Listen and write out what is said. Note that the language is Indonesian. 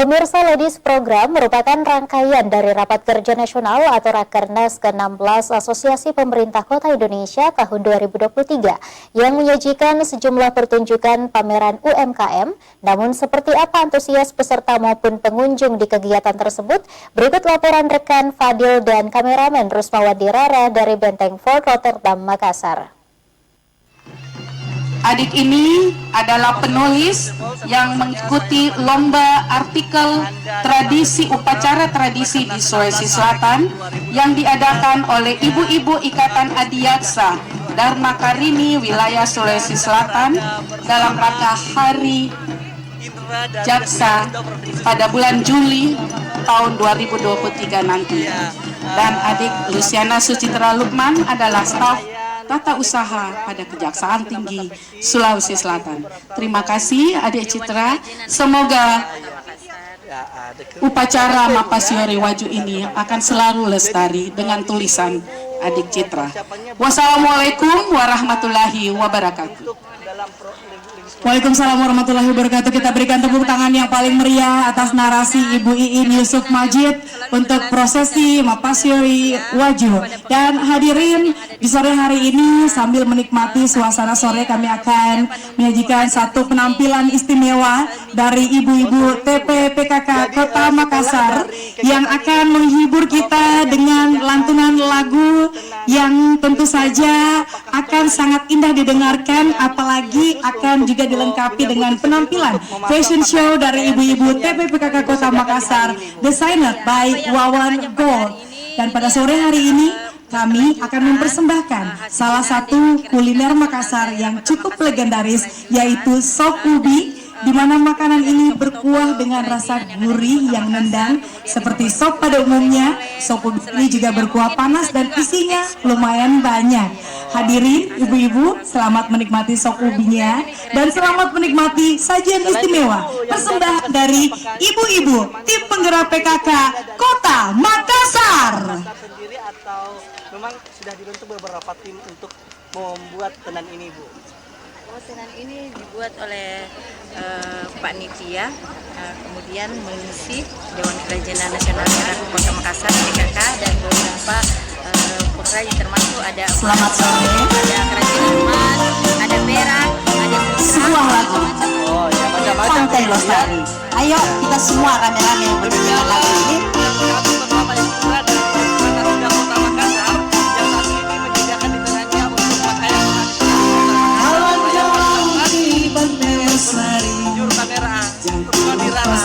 Pemirsa, Ladies Program merupakan rangkaian dari Rapat Kerja Nasional atau Rakernas ke-16 Asosiasi Pemerintah Kota Indonesia tahun 2023 yang menyajikan sejumlah pertunjukan pameran UMKM. Namun seperti apa antusias peserta maupun pengunjung di kegiatan tersebut? Berikut laporan rekan Fadil dan kameramen Rusmawati Rara dari Benteng Fort Rotterdam, Makassar. Adik ini adalah penulis yang mengikuti lomba artikel tradisi upacara tradisi di Sulawesi Selatan yang diadakan oleh Ibu-Ibu Ikatan Adiaksa Dharma Karini wilayah Sulawesi Selatan dalam rangka Hari Jaksa pada bulan Juli tahun 2023 nanti. Dan adik Luciana Sucitra Lukman adalah staf tata usaha pada Kejaksaan Tinggi Sulawesi Selatan. Terima kasih adik Citra. Semoga upacara Mapasiori Waju ini akan selalu lestari dengan tulisan adik Citra. Wassalamualaikum warahmatullahi wabarakatuh. Waalaikumsalam warahmatullahi wabarakatuh. Kita berikan tepuk tangan yang paling meriah atas narasi Ibu Iin Yusuf Majid untuk prosesi Mapasiori Waju. Dan hadirin, di sore hari ini sambil menikmati suasana sore, kami akan menyajikan satu penampilan istimewa dari ibu-ibu TP/PKK Kota Makassar yang akan menghibur kita dengan lantunan lagu yang tentu saja akan sangat indah didengarkan, apalagi akan juga dilengkapi dengan penampilan fashion show dari ibu-ibu TP/PKK Kota Makassar, designed by Wawan Gold. Dan pada sore hari ini kami akan mempersembahkan salah satu kuliner Makassar yang cukup legendaris, yaitu sop ubi, di mana makanan ini berkuah dengan rasa gurih yang nendang seperti sop pada umumnya. Sop ubi ini juga berkuah panas dan isinya lumayan banyak. Hadirin ibu-ibu, selamat menikmati sop ubinya dan selamat menikmati sajian istimewa persembahan dari ibu-ibu tim penggerak PKK Kota Makassar. Atau memang sudah dibentuk beberapa tim untuk membuat tenan ini, Bu? Tenan ini dibuat oleh Pak Nitya, kemudian mengisi Dewan Kerajinan Nasional Kota Makassar PKK dan beberapa pengrajin, termasuk ada Selamat sore. Ada kerajinan emas, ada perak, ada Sebuah lagu. Oh ya, macam-macam. Pantai Losari. Ayo kita semua rame-rame menyanyikan lagu ini. Juru kamera, untuk Dirara,